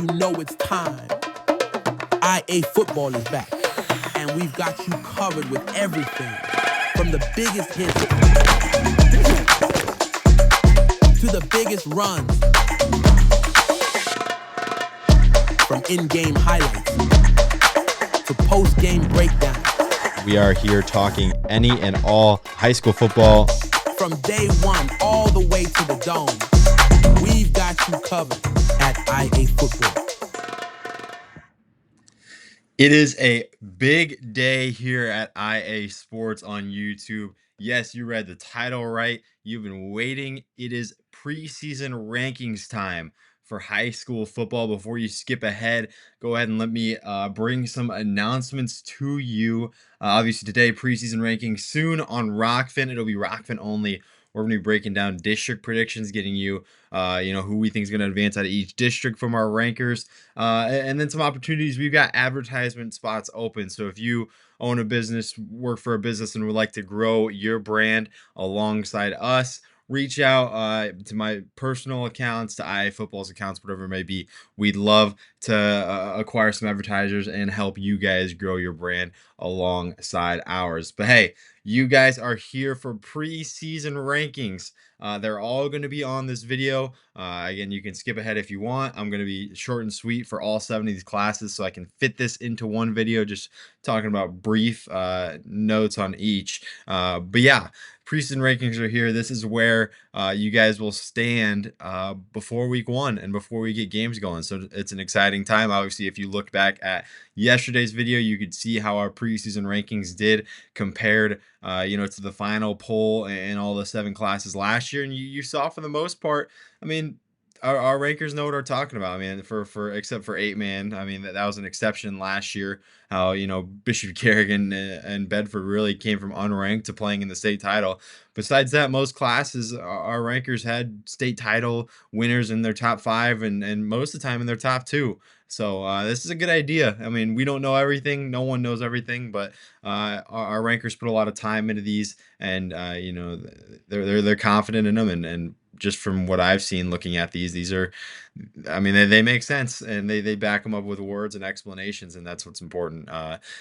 you know it's time. IAfootball is back, and we've got you covered with everything from the biggest hits to the biggest runs, from in-game highlights to post-game breakdowns. We are here talking any and all high school football. From day one all the way to the dome, we've got you covered at IAfootball. It is a big day here at IA Sports on YouTube. Yes, you read the title right. You've been waiting. It is preseason rankings time for high school football. Before you skip ahead, go ahead and let me bring some announcements to you. Obviously today, preseason rankings soon on Rockfin. It'll be Rockfin only. We're going to be breaking down district predictions, getting you, who we think is going to advance out of each district from our rankers. And then some opportunities. We've got advertisement spots open. So if you own a business, work for a business, and would like to grow your brand alongside us, reach out to my personal accounts, to IAfootball's accounts, whatever it may be. We'd love to acquire some advertisers and help you guys grow your brand alongside ours. But hey, you guys are here for preseason rankings. They're all going to be on this video. Again, you can skip ahead if you want. I'm going to be short and sweet for all 7 of these classes so I can fit this into one video, just talking about brief notes on each. But yeah, preseason rankings are here. This is where you guys will stand before week 1 and before we get games going. So it's an exciting time. Obviously, if you look back at yesterday's video, you could see how our preseason rankings did compared to the final poll and all the 7 classes last year. And you saw, for the most part, I mean, our rankers know what we're talking about. I mean, for except for 8-man, I mean, that was an exception last year. How Bishop Garrigan and Bedford really came from unranked to playing in the state title. Besides that, most classes, our rankers had state title winners in their top 5 and most of the time in their top 2. So this is a good idea. I mean, we don't know everything. No one knows everything, but our rankers put a lot of time into these, and they're confident in them. And just from what I've seen looking at these are, I mean, they make sense, and they back them up with words and explanations, and that's what's important.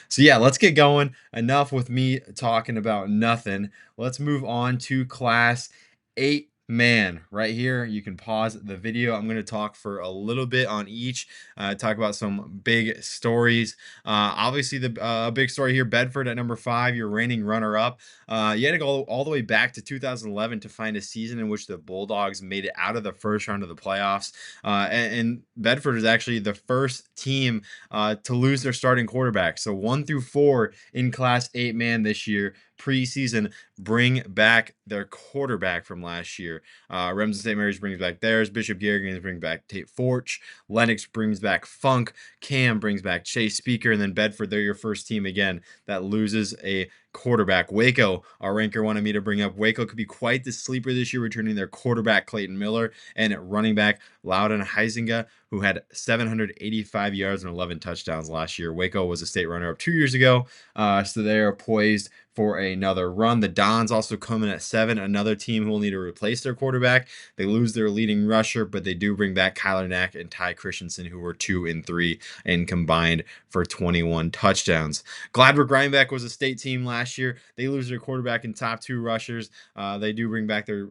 So yeah, let's get going. Enough with me talking about nothing. Let's move on to Class 8-man. Right here, you can pause the video. I'm going to talk for a little bit on each, talk about some big stories. Obviously, the big story here, Bedford at number 5, your reigning runner-up. You had to go all the way back to 2011 to find a season in which the Bulldogs made it out of the first round of the playoffs. And Bedford is actually the first team to lose their starting quarterback. So 1 through 4 in Class 8-man this year, preseason, bring back their quarterback from last year. Remsen St. Mary's brings back theirs. Bishop Garrigan brings back Tate Forch. Lennox brings back Funk. Cam brings back Chase Speaker. And then Bedford, they're your first team again that loses a quarterback. Waco, our ranker wanted me to bring up. Waco could be quite the sleeper this year, returning their quarterback Clayton Miller and running back Loudon Heisinga, who had 785 yards and 11 touchdowns last year. Waco was a state runner-up 2 years ago, so they are poised for another run. The Dons also come in at 7, another team who will need to replace their quarterback. They lose their leading rusher, but they do bring back Kyler Knack and Ty Christensen, who were 2 and 3 and combined for 21 touchdowns. Gladbrook Rhinebeck was a state team last year. They lose their quarterback and top 2 rushers. They do bring back their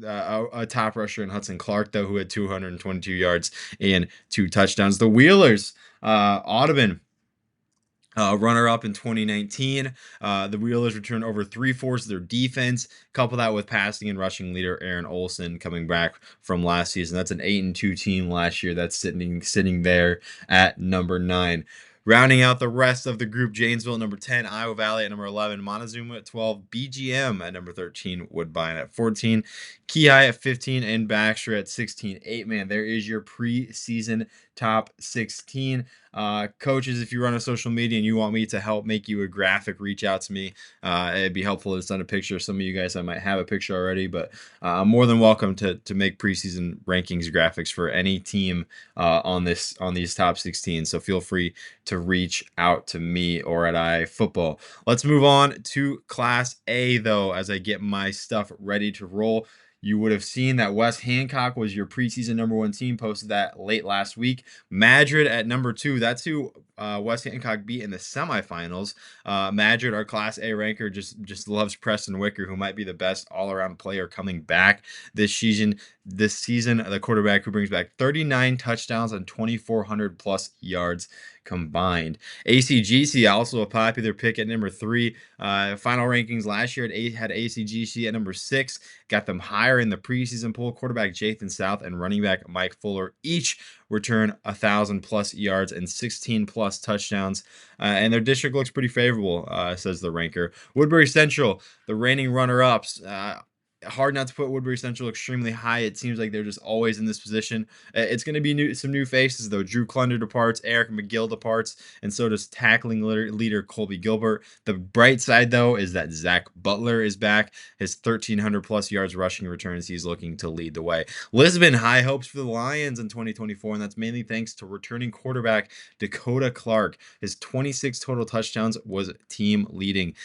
a top rusher in Hudson Clark, though, who had 222 yards and 2 touchdowns. The Wheelers, Audubon, runner-up in 2019. The Wheelers returned over 3/4 of their defense. Couple that with passing and rushing leader Aaron Olson coming back from last season. That's an 8-2 team last year. That's sitting there at number 9. Rounding out the rest of the group, Janesville at number 10, Iowa Valley at number 11, Montezuma at 12, BGM at number 13, Woodbine at 14, Keyhigh at 15, and Baxter at 16. 8-man, there is your preseason top 16. Coaches, if you run a social media and you want me to help make you a graphic, reach out to me. It'd be helpful to send a picture. Some of you guys, I might have a picture already, but I'm more than welcome to make preseason rankings graphics for any team on these top 16. So feel free to reach out to me or at IAfootball. Let's move on to Class A, though, as I get my stuff ready to roll. You would have seen that West Hancock was your preseason number 1 team, posted that late last week. Madrid at number 2. That's who West Hancock beat in the semifinals. Madrid, our Class A ranker, just loves Preston Wicker, who might be the best all-around player coming back this season. The quarterback who brings back 39 touchdowns and 2,400 plus yards combined. ACGC, also a popular pick at number 3. Final rankings last year had ACGC at number 6. Got them higher in the preseason poll. Quarterback Jathan South and running back Mike Fuller each return 1,000 plus yards and 16 plus touchdowns. And their district looks pretty favorable, says the ranker. Woodbury Central, the reigning runner-ups. Hard not to put Woodbury Central extremely high. It seems like they're just always in this position. It's going to be some new faces, though. Drew Klunder departs, Eric McGill departs, and so does tackling leader Colby Gilbert. The bright side, though, is that Zach Butler is back. His 1,300 plus yards rushing returns. He's looking to lead the way. Lisbon, high hopes for the Lions in 2024, and that's mainly thanks to returning quarterback Dakota Clark. His 26 total touchdowns was team leading.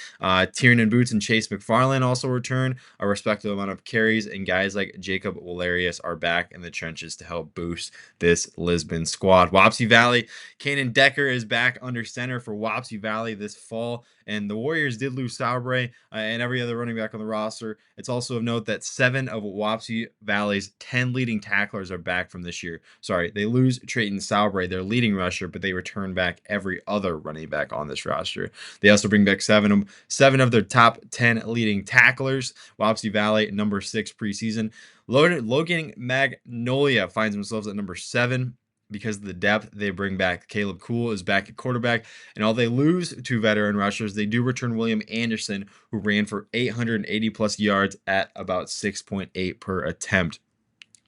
Tiernan Boots and Chase McFarland also return a respectable amount of carries, and guys like Jacob Walerius are back in the trenches to help boost this Lisbon squad. Wapsie Valley, Kanan Decker is back under center for Wapsie Valley this fall, and the Warriors did lose Saubre and every other running back on the roster. It's also of note that 7 of Wapsie Valley's 10 leading tacklers are back from this year. Sorry, they lose Trayton Saubre, their leading rusher, but they return back every other running back on this roster. They also bring back 7 of their top 10 leading tacklers. Wapsie Valley, number 6 preseason. Logan Magnolia finds themselves at number 7 because of the depth they bring back. Caleb Cool is back at quarterback, and while they lose 2 veteran rushers, they do return William Anderson, who ran for 880 plus yards at about 6.8 per attempt.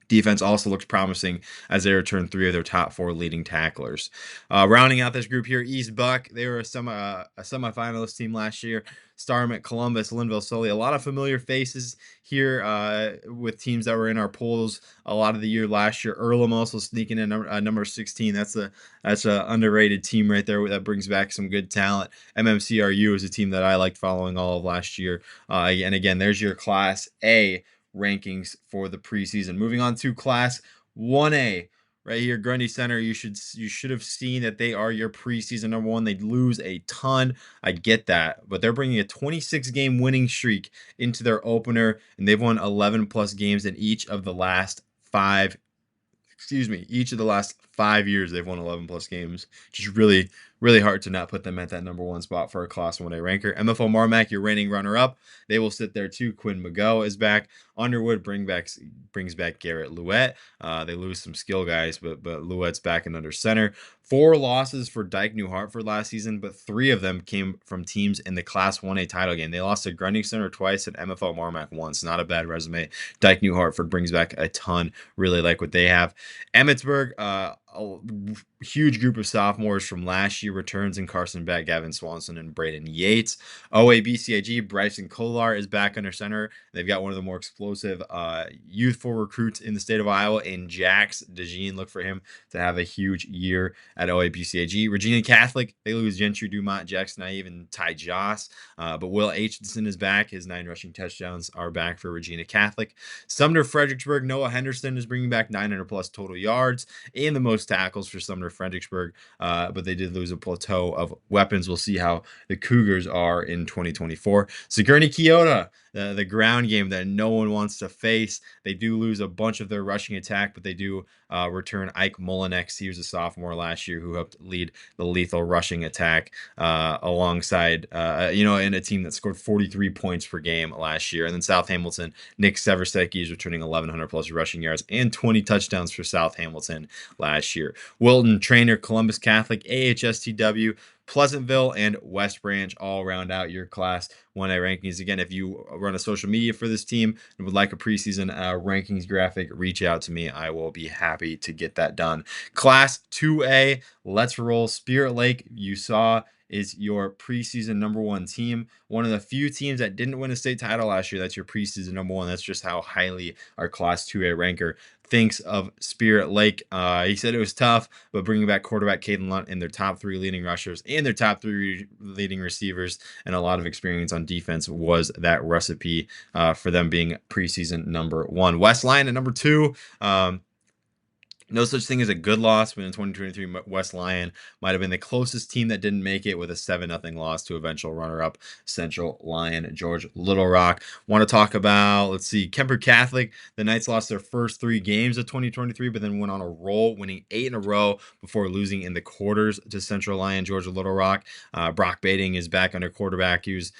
Defense also looks promising as they return 3 of their top 4 leading tacklers. Rounding out this group here, East Buck. They were a semifinalist team last year. Starham, Columbus, Linville, Sully. A lot of familiar faces here with teams that were in our polls a lot of the year last year. Earlham also sneaking in number 16. That's a underrated team right there that brings back some good talent. MMCRU is a team that I liked following all of last year. And again, there's your Class A rankings for the preseason. Moving on to Class 1A. Right here, Grundy Center, you should have seen that they are your preseason number 1. They lose a ton. I get that. But they're bringing a 26-game winning streak into their opener, and they've won 11 plus games in each of the last 5 years. They've won 11 plus games. Just really, really hard to not put them at that number 1 spot for a Class 1A ranker. MFO Marmac, your reigning runner-up. They will sit there too. Quinn Mago is back. Underwood brings back Garrett Louette. They lose some skill guys, but Louette's back and under center. 4 losses for Dyke New Hartford last season, but 3 of them came from teams in the Class 1A title game. They lost to Grundy Center twice and MFO Marmac once. Not a bad resume. Dyke New Hartford brings back a ton. Really like what they have. Emmitsburg, a huge group of sophomores from last year returns in Carson Beck, Gavin Swanson, and Braden Yates. OABCIG, Bryson Kolar is back under center. They've got one of the more explosive youthful recruits in the state of Iowa in Jax DeJean. Look for him to have a huge year at OABCIG. Regina Catholic, they lose Gentry Dumont, Jackson Naive, and Ty Joss. But Will Aitchison is back. His 9 rushing touchdowns are back for Regina Catholic. Sumner Fredericksburg, Noah Henderson is bringing back 900 plus total yards and the most tackles for Sumner Fredericksburg, but they did lose a plateau of weapons. We'll see how the Cougars are in 2024. Sigourney Keota, the ground game that no one wants to face. They do lose a bunch of their rushing attack, but they do return Ike Molinex. He was a sophomore last year who helped lead the lethal rushing attack alongside, in a team that scored 43 points per game last year. And then South Hamilton, Nick Seversecki is returning 1,100 plus rushing yards and 20 touchdowns for South Hamilton last year. Wilton, Trainer, Columbus Catholic, AHSTW, Pleasantville, and West Branch all round out your Class 1A rankings. Again, if you run a social media for this team and would like a preseason rankings graphic, reach out to me. I will be happy to get that done. Class 2A, let's roll. Spirit Lake, you saw is your preseason number one team. One of the few teams that didn't win a state title last year, that's your preseason number one. That's just how highly our Class 2A ranker thinks of Spirit Lake. He said it was tough, but bringing back quarterback Caden Lunt and their top 3 leading rushers and their top 3 leading receivers and a lot of experience on defense was that recipe for them being preseason number one. West Lyon at number 2. No such thing as a good loss, but in 2023, West Lyon might have been the closest team that didn't make it with a 7-0 loss to eventual runner-up Central Lyon George Little Rock. Want to talk about, let's see, Kemper Catholic. The Knights lost their first 3 games of 2023, but then went on a roll, winning 8 in a row before losing in the quarters to Central Lyon George Little Rock. Brock Bading is back under quarterback. He was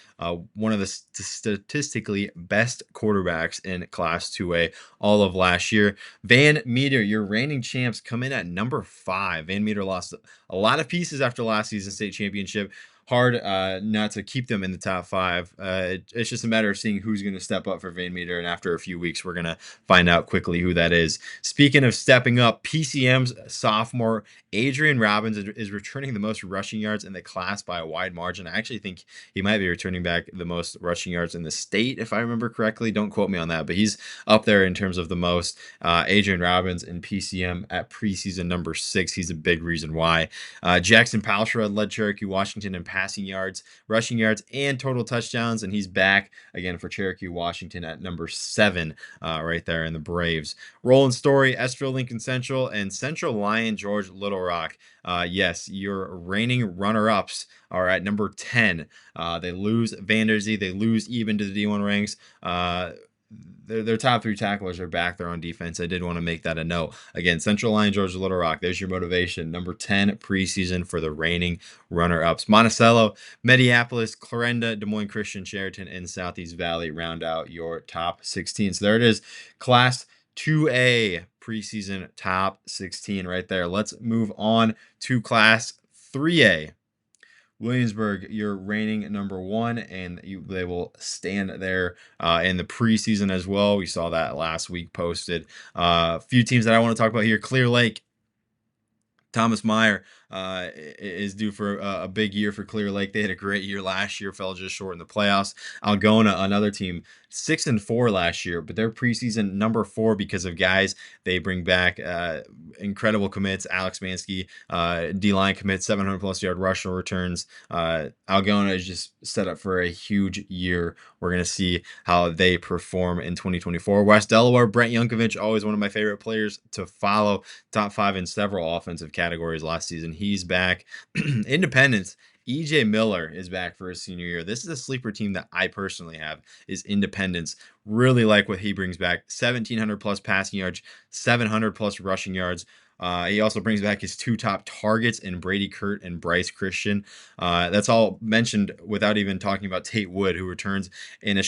one of the statistically best quarterbacks in Class 2A all of last year. Van Meter, your reigning champs, come in at number 5. Van Meter lost a lot of pieces after last season's state championship. Hard not to keep them in the top 5. It's just a matter of seeing who's going to step up for Van Meter, and after a few weeks, we're going to find out quickly who that is. Speaking of stepping up, PCM's sophomore Adrian Robbins is returning the most rushing yards in the class by a wide margin. I actually think he might be returning back the most rushing yards in the state, if I remember correctly. Don't quote me on that, but he's up there in terms of the most. Adrian Robbins in PCM at preseason number 6. He's a big reason why. Jackson Palshrud led Cherokee Washington in passing yards, rushing yards, and total touchdowns, and he's back again for Cherokee Washington at number 7 right there in the Braves. Roland Story, Estville Lincoln Central, and Central Lyon George Little Rock. Yes, your reigning runner-ups are at number 10. They lose Vanderzee. They lose even to the D1 ranks. Their top 3 tacklers are back there on defense. I did want to make that a note. Again, Central Lyon George Little Rock. There's your motivation. Number 10 preseason for the reigning runner-ups. Monticello, Mediapolis, Clarenda, Des Moines Christian, Sheraton, and Southeast Valley round out your top 16. So there it is. Class 2A preseason top 16 right there. Let's move on to Class 3A. Williamsburg, your reigning number 1, and they will stand there in the preseason as well. We saw that last week posted. A few teams that I want to talk about here. Clear Lake, Thomas Meyer is due for a big year for Clear Lake. They had a great year last year, fell just short in the playoffs. Algona, another team, 6-4 last year, but they're preseason number 4 because of guys they bring back. Incredible commits. Alex Mansky, D-line commits, 700-plus yard rushing returns. Algona is just set up for a huge year. We're going to see how they perform in 2024. West Delaware, Brent Yankovic, always one of my favorite players to follow. Top 5 in several offensive categories last season. He's back. Independence, EJ Miller is back for his senior year. This is a sleeper team that I personally have, is Independence. Really like what he brings back. 1,700 plus passing yards, 700 plus rushing yards. He also brings back his 2 top targets in Brady Kurt and Bryce Christian. That's all mentioned without even talking about Tate Wood, who returns in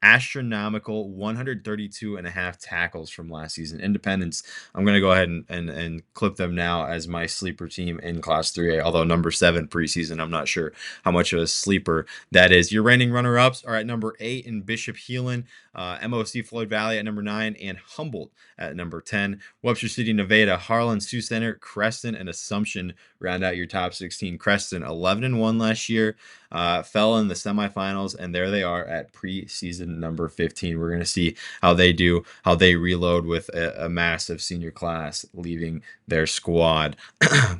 astronomical 132.5 tackles from last season. Independence, I'm going to go ahead and clip them now as my sleeper team in Class 3A, although number 7 preseason, I'm not sure how much of a sleeper that is. Your reigning runner-ups are at number 8 in Bishop Heelan, MOC Floyd Valley at number 9, and Humboldt at number 10. Webster City, Nevada, Harlan, Sioux Center, Creston, and Assumption round out your top 16. Creston, 11-1 last year, fell in the semifinals, and there they are at preseason number 15. We're going to see how they do, how they reload with a massive senior class leaving their squad.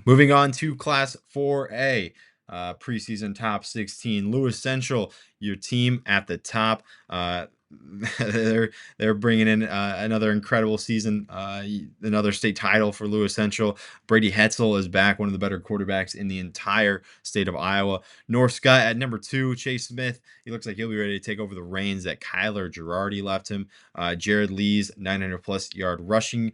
Moving on to Class 4A. Preseason top 16. Lewis Central, your team at the top. They're bringing in another incredible season, another state title for Lewis Central. Brady Hetzel is back, one of the better quarterbacks in the entire state of Iowa. North Scott at number 2. Chase Smith, he looks like he'll be ready to take over the reins that Kyler Girardi left him. Jared Lee's 900-plus yard rushing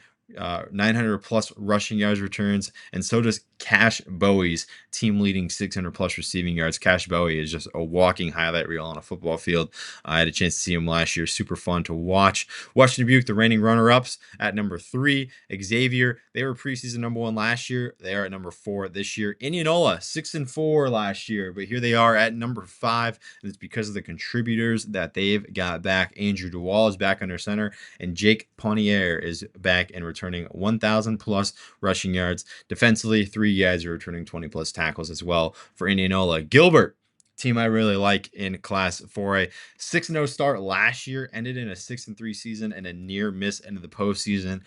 900 plus rushing yards returns, and so does Cash Bowie's team leading 600 plus receiving yards. Cash Bowie is just a walking highlight reel on a football field. I had a chance to see him last year. Super fun to watch. Western Dubuque, the reigning runner-ups at number 3. Xavier, they were preseason number 1 last year. They are at number 4 this year. Indianola, 6-4 last year, but here they are at number 5, and it's because of the contributors that they've got back. Andrew DeWall is back under center, and Jake Ponnier is back and returning returning 1,000 plus rushing yards. Defensively, 3 guys are returning 20 plus tackles as well for Indianola. Gilbert, team I really like in Class 4A. 6-0 start last year, ended in a 6-3 season and a near miss into the postseason.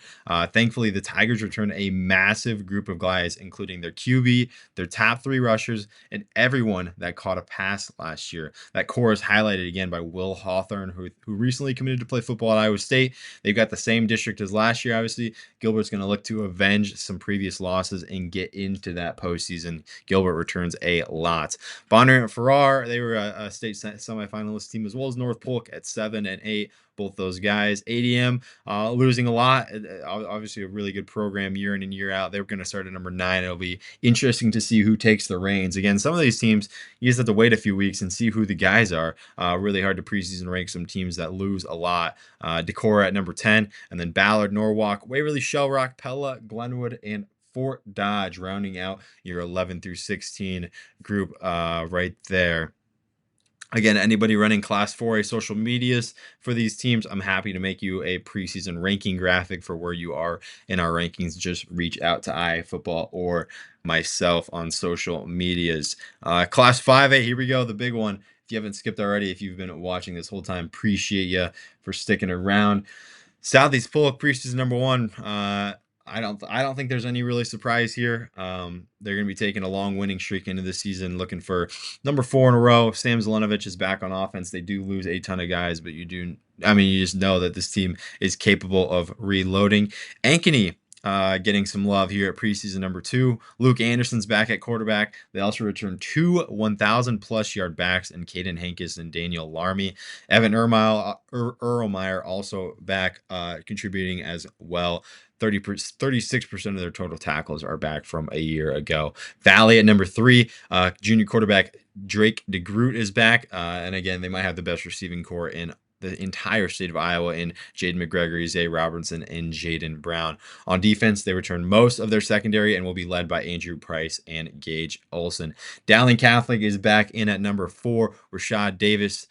Thankfully, the Tigers returned a massive group of guys, including their QB, their top 3 rushers, and everyone that caught a pass last year. That core is highlighted again by Will Hawthorne, who recently committed to play football at Iowa State. They've got the same district as last year, obviously. Gilbert's going to look to avenge some previous losses and get into that postseason. Gilbert returns a lot. Bonner and Farrar, they were a state semifinalist team, as well as North Polk at 7 and 8. Both those guys. ADM losing a lot. Obviously, a really good program year in and year out. They're going to start at number 9. It'll be interesting to see who takes the reins. Again, some of these teams, you just have to wait a few weeks and see who the guys are. Really hard to preseason rank some teams that lose a lot. Decorah at number 10, and then Ballard, Norwalk, Waverly, Shell Rock, Pella, Glenwood, and Fort Dodge, rounding out your 11 through 16 group right there. Again, anybody running Class 4A social medias for these teams, I'm happy to make you a preseason ranking graphic for where you are in our rankings. Just reach out to IAfootball or myself on social medias. Class 5A, here we go, the big one. If you haven't skipped already, if you've been watching this whole time, appreciate you for sticking around. Southeast Polk, preseason number 1. I don't think there's any really surprise here. They're going to be taking a long winning streak into the season, looking for number 4 in a row. Sam Zelenovich is back on offense. They do lose a ton of guys, but you just know that this team is capable of reloading. Ankeny, getting some love here at preseason number 2. Luke Anderson's back at quarterback. They also return 2 1,000-plus yard backs in Caden Hankis and Daniel Larmy. Evan Erlmeyer also back, contributing as well. 36% of their total tackles are back from a year ago. Valley at number 3. Junior quarterback Drake DeGroot is back. And again, they might have the best receiving core in the entire state of Iowa in Jaden McGregory, Zay Robertson, and Jaden Brown. On defense, they return most of their secondary and will be led by Andrew Price and Gage Olson. Dowling Catholic is back in at number 4. Rashad Davis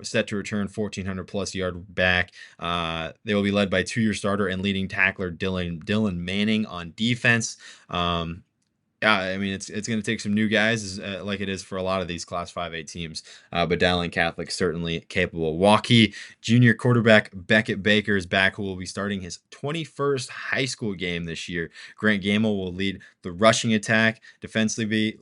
set to return 1,400-plus yard back. They will be led by 2-year starter and leading tackler Dylan Manning on defense. I mean, it's going to take some new guys, like it is for a lot of these Class 5A teams, but Dowling Catholic certainly capable. Waukee junior quarterback Beckett Baker is back, who will be starting his 21st high school game this year. Grant Gamble will lead the rushing attack. Defensively,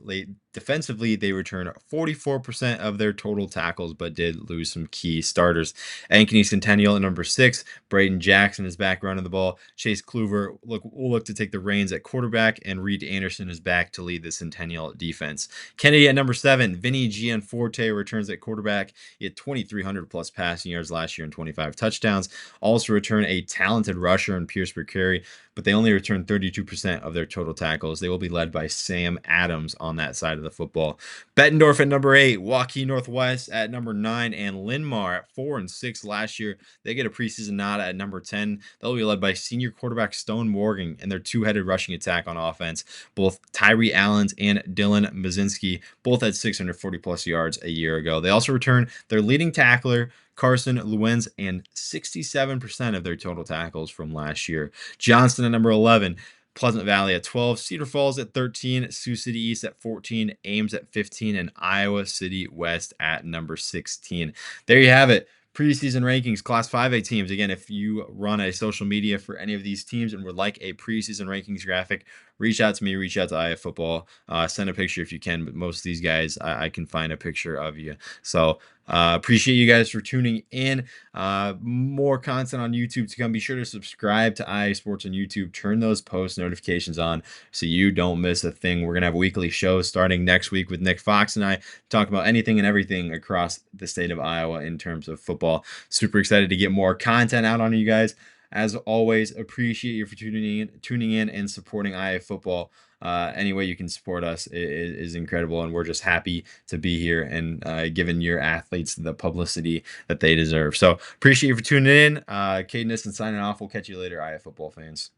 they return 44% of their total tackles, but did lose some key starters. Ankeny Centennial at number 6. Braden Jackson is back running the ball. Chase Kluver will look to take the reins at quarterback, and Reed Anderson is back to lead the Centennial defense. Kennedy at number 7. Vinny Gianforte returns at quarterback. He had 2,300-plus passing yards last year and 25 touchdowns. Also return a talented rusher in Pierce Burkari, but they only return 32% of their total tackles. They will be led by Sam Adams on that side of the football. Bettendorf at number 8, Waukee Northwest at number 9, and Linmar at 4 and 6 last year. They get a preseason nod at number 10. They'll be led by senior quarterback Stone Morgan and their 2-headed rushing attack on offense. Both Tyree Allens and Dylan Mazinski both had 640-plus yards a year ago. They also return their leading tackler, Carson Luenz, and 67% of their total tackles from last year. Johnston at number 11. Pleasant Valley at 12, Cedar Falls at 13, Sioux City East at 14, Ames at 15, and Iowa City West at number 16. There you have it. Preseason rankings, Class 5A teams. Again, if you run a social media for any of these teams and would like a preseason rankings graphic, reach out to me, reach out to IAfootball. Send a picture if you can, but most of these guys, I can find a picture of you. So appreciate you guys for tuning in. More content on YouTube to come. Be sure to subscribe to IA Sports on YouTube. Turn those post notifications on so you don't miss a thing. We're going to have a weekly show starting next week with Nick Fox and I, talk about anything and everything across the state of Iowa in terms of football. Super excited to get more content out on you guys. As always, appreciate you for tuning in and supporting IAfootball. Any way you can support us is incredible, and we're just happy to be here and giving your athletes the publicity that they deserve. So appreciate you for tuning in. Caden Nissen signing off. We'll catch you later, IAfootball fans.